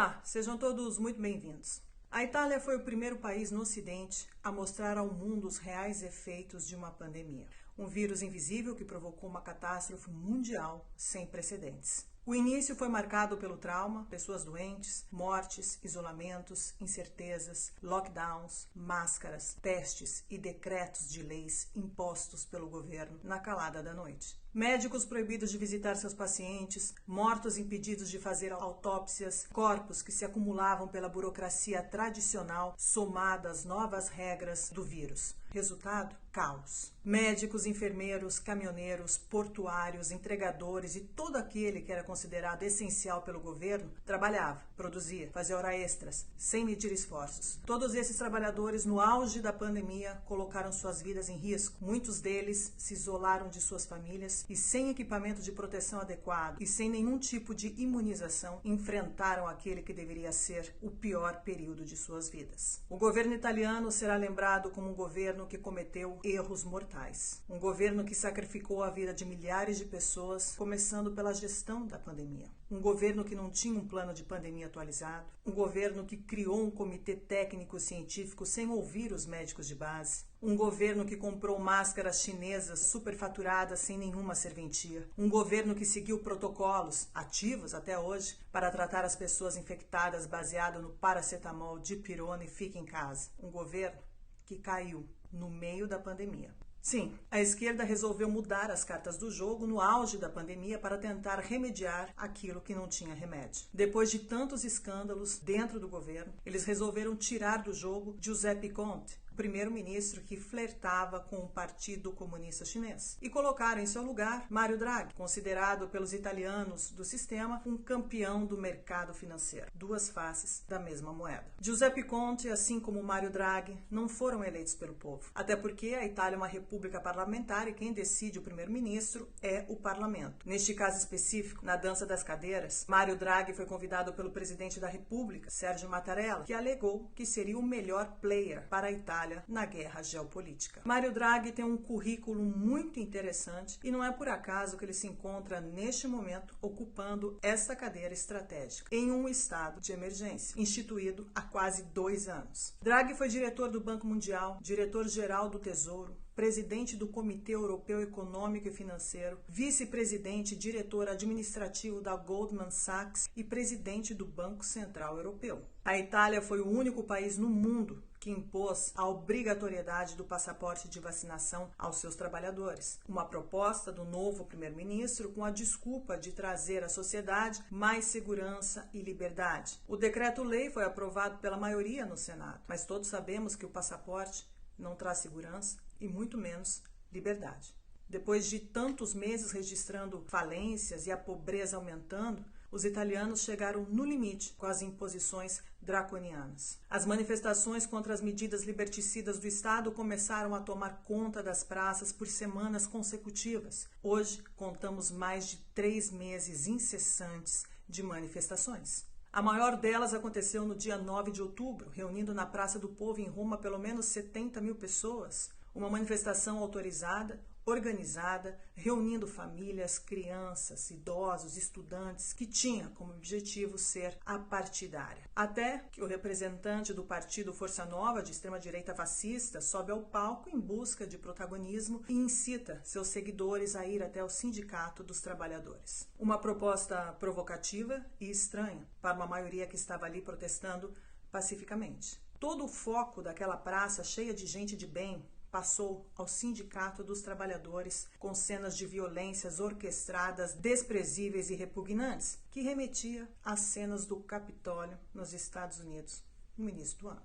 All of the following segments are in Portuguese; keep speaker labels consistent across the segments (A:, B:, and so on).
A: Olá, sejam todos muito bem-vindos. A Itália foi o primeiro país no Ocidente a mostrar ao mundo os reais efeitos de uma pandemia. Um vírus invisível que provocou uma catástrofe mundial sem precedentes. O início foi marcado pelo trauma, pessoas doentes, mortes, isolamentos, incertezas, lockdowns, máscaras, testes e decretos de leis impostos pelo governo na calada da noite. Médicos proibidos de visitar seus pacientes, mortos impedidos de fazer autópsias, corpos que se acumulavam pela burocracia tradicional somada às novas regras do vírus. Resultado? Caos. Médicos, enfermeiros, caminhoneiros, portuários, entregadores e todo aquele que era considerado essencial pelo governo trabalhava, produzia, fazia hora extras, sem medir esforços. Todos esses trabalhadores, no auge da pandemia, colocaram suas vidas em risco. Muitos deles se isolaram de suas famílias e, sem equipamento de proteção adequado e sem nenhum tipo de imunização, enfrentaram aquele que deveria ser o pior período de suas vidas. O governo italiano será lembrado como um governo que cometeu erros mortais. Um governo que sacrificou a vida de milhares de pessoas, começando pela gestão da pandemia. Um governo que não tinha um plano de pandemia atualizado. Um governo que criou um comitê técnico-científico sem ouvir os médicos de base. Um governo que comprou máscaras chinesas superfaturadas sem nenhuma serventia. Um governo que seguiu protocolos, ativos até hoje, para tratar as pessoas infectadas baseado no paracetamol, dipirona e fica em casa. Um governo que caiu no meio da pandemia. Sim, a esquerda resolveu mudar as cartas do jogo no auge da pandemia para tentar remediar aquilo que não tinha remédio. Depois de tantos escândalos dentro do governo, eles resolveram tirar do jogo Giuseppe Conte, primeiro-ministro que flertava com o Partido Comunista Chinês, e colocaram em seu lugar Mario Draghi, considerado pelos italianos do sistema um campeão do mercado financeiro. Duas faces da mesma moeda. Giuseppe Conte, assim como Mario Draghi, não foram eleitos pelo povo, até porque a Itália é uma república parlamentar e quem decide o primeiro-ministro é o parlamento. Neste caso específico, na dança das cadeiras, Mario Draghi foi convidado pelo presidente da República, Sergio Mattarella, que alegou que seria o melhor player para a Itália na guerra geopolítica. Mario Draghi tem um currículo muito interessante e não é por acaso que ele se encontra neste momento ocupando essa cadeira estratégica em um estado de emergência, instituído há quase 2 anos. Draghi foi diretor do Banco Mundial, diretor-geral do Tesouro, presidente do Comitê Europeu Econômico e Financeiro, vice-presidente e diretor administrativo da Goldman Sachs e presidente do Banco Central Europeu. A Itália foi o único país no mundo que impôs a obrigatoriedade do passaporte de vacinação aos seus trabalhadores. Uma proposta do novo primeiro-ministro com a desculpa de trazer à sociedade mais segurança e liberdade. O decreto-lei foi aprovado pela maioria no Senado, mas todos sabemos que o passaporte não traz segurança e muito menos liberdade. Depois de tantos meses registrando falências e a pobreza aumentando, os italianos chegaram no limite com as imposições draconianas. As manifestações contra as medidas liberticidas do Estado começaram a tomar conta das praças por semanas consecutivas. Hoje, contamos mais de 3 meses incessantes de manifestações. A maior delas aconteceu no dia 9 de outubro, reunindo na Praça do Povo em Roma pelo menos 70 mil pessoas. Uma manifestação autorizada, organizada, reunindo famílias, crianças, idosos, estudantes, que tinha como objetivo ser apartidária. Até que o representante do partido Força Nova, de extrema-direita fascista, sobe ao palco em busca de protagonismo e incita seus seguidores a ir até o Sindicato dos Trabalhadores. Uma proposta provocativa e estranha para uma maioria que estava ali protestando pacificamente. Todo o foco daquela praça cheia de gente de bem passou ao Sindicato dos Trabalhadores com cenas de violências orquestradas, desprezíveis e repugnantes, que remetia às cenas do Capitólio nos Estados Unidos no início do ano.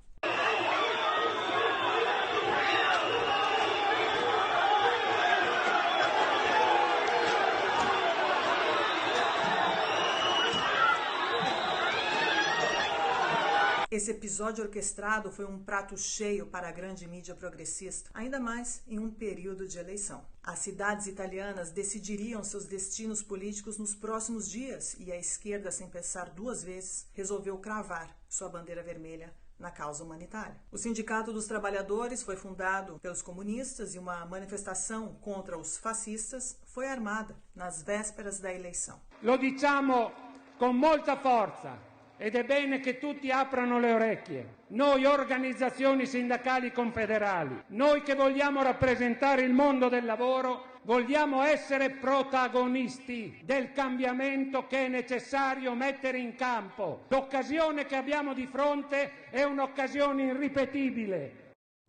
A: Esse episódio orquestrado foi um prato cheio para a grande mídia progressista, ainda mais em um período de eleição. As cidades italianas decidiriam seus destinos políticos nos próximos dias e a esquerda, sem pensar 2 vezes, resolveu cravar sua bandeira vermelha na causa humanitária. O Sindicato dos Trabalhadores foi fundado pelos comunistas e uma manifestação contra os fascistas foi armada nas vésperas da eleição.
B: Lo diciamo con molta forza. ed è bene che tutti aprano le orecchie. Noi organizzazioni sindacali confederali, noi che vogliamo rappresentare il mondo del lavoro, vogliamo essere protagonisti del cambiamento che è necessario mettere in campo. L'occasione che abbiamo di fronte è un'occasione irripetibile.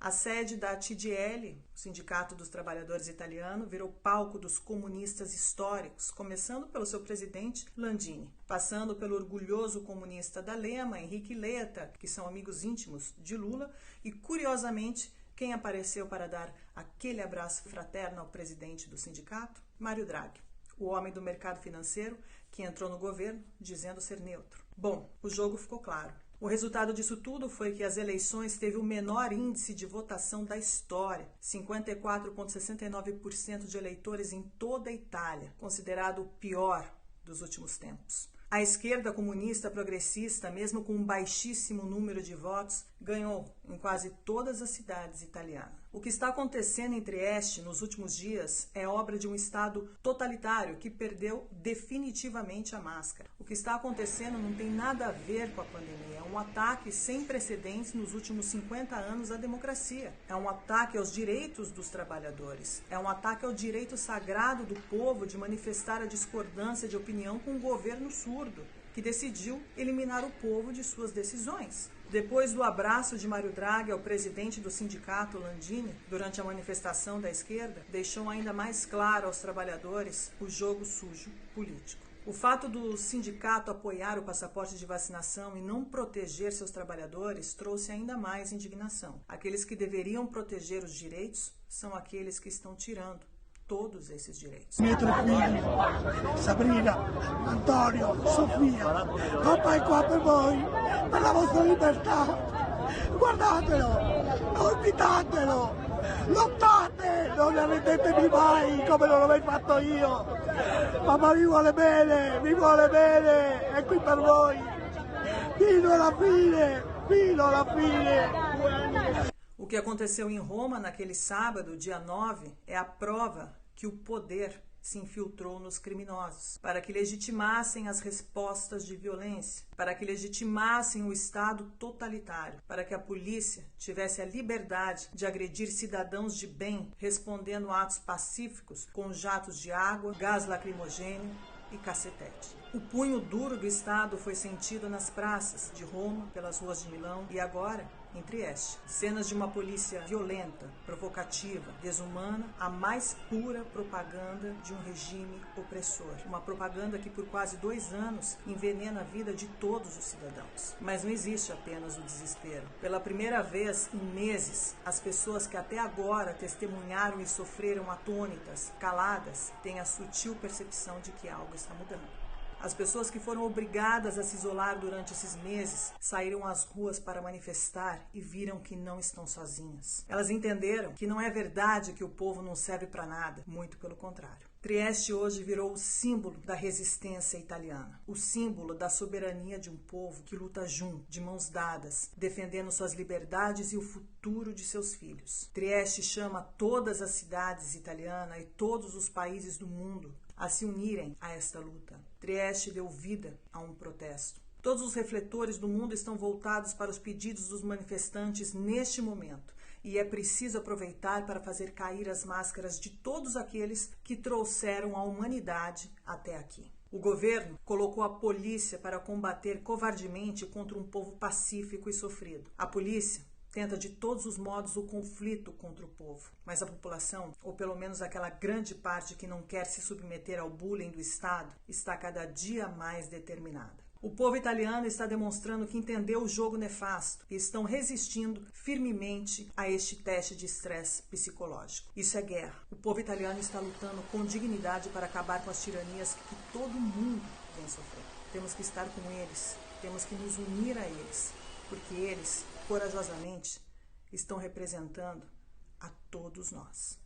A: A sede da CGIL, o Sindicato dos Trabalhadores Italiano, virou palco dos comunistas históricos, começando pelo seu presidente Landini, passando pelo orgulhoso comunista da Lema, Henrique Letta, que são amigos íntimos de Lula, e, curiosamente, quem apareceu para dar aquele abraço fraterno ao presidente do sindicato? Mário Draghi, o homem do mercado financeiro que entrou no governo dizendo ser neutro. Bom, o jogo ficou claro. O resultado disso tudo foi que as eleições teve o menor índice de votação da história, 54,69% de eleitores em toda a Itália, considerado o pior dos últimos tempos. A esquerda comunista progressista, mesmo com um baixíssimo número de votos, ganhou em quase todas as cidades italianas. O que está acontecendo em Trieste nos últimos dias é obra de um Estado totalitário que perdeu definitivamente a máscara. O que está acontecendo não tem nada a ver com a pandemia. É um ataque sem precedentes nos últimos 50 anos à democracia. É um ataque aos direitos dos trabalhadores. É um ataque ao direito sagrado do povo de manifestar a discordância de opinião com um governo surdo, que decidiu eliminar o povo de suas decisões. Depois do abraço de Mário Draghi ao presidente do sindicato, Landini, durante a manifestação da esquerda, deixou ainda mais claro aos trabalhadores o jogo sujo político. O fato do sindicato apoiar o passaporte de vacinação e não proteger seus trabalhadores trouxe ainda mais indignação. Aqueles que deveriam proteger os direitos são aqueles que estão tirando todos esses direitos.
C: Miei tre figli, Sabrina, Antonio, Sofia, papà è qua per voi, per la vostra libertà. Guardatelo, orbitatelo, lottate, non arrendetevi mai come non l'ho mai fatto io. Papà mi vuole bene, è qui per voi. Fino alla fine, fino alla fine.
A: O que aconteceu em Roma naquele sábado, dia 9, é a prova que o poder se infiltrou nos criminosos, para que legitimassem as respostas de violência, para que legitimassem o Estado totalitário, para que a polícia tivesse a liberdade de agredir cidadãos de bem, respondendo a atos pacíficos com jatos de água, gás lacrimogêneo e cacetete. O punho duro do Estado foi sentido nas praças de Roma, pelas ruas de Milão e agora em Trieste. Cenas de uma polícia violenta, provocativa, desumana, a mais pura propaganda de um regime opressor. Uma propaganda que por quase 2 anos envenena a vida de todos os cidadãos. Mas não existe apenas o desespero. Pela primeira vez em meses, as pessoas que até agora testemunharam e sofreram atônitas, caladas, têm a sutil percepção de que algo está mudando. As pessoas que foram obrigadas a se isolar durante esses meses saíram às ruas para manifestar e viram que não estão sozinhas. Elas entenderam que não é verdade que o povo não serve para nada, muito pelo contrário. Trieste hoje virou o símbolo da resistência italiana, o símbolo da soberania de um povo que luta junto, de mãos dadas, defendendo suas liberdades e o futuro de seus filhos. Trieste chama todas as cidades italianas e todos os países do mundo a se unirem a esta luta. Trieste deu vida a um protesto. Todos os refletores do mundo estão voltados para os pedidos dos manifestantes neste momento. E é preciso aproveitar para fazer cair as máscaras de todos aqueles que trouxeram a humanidade até aqui. O governo colocou a polícia para combater covardemente contra um povo pacífico e sofrido. A polícia tenta de todos os modos o conflito contra o povo, mas a população, ou pelo menos aquela grande parte que não quer se submeter ao bullying do Estado, está cada dia mais determinada. O povo italiano está demonstrando que entendeu o jogo nefasto e estão resistindo firmemente a este teste de estresse psicológico. Isso é guerra. O povo italiano está lutando com dignidade para acabar com as tiranias que todo mundo vem sofrendo. Temos que estar com eles, temos que nos unir a eles, porque eles, corajosamente, estão representando a todos nós.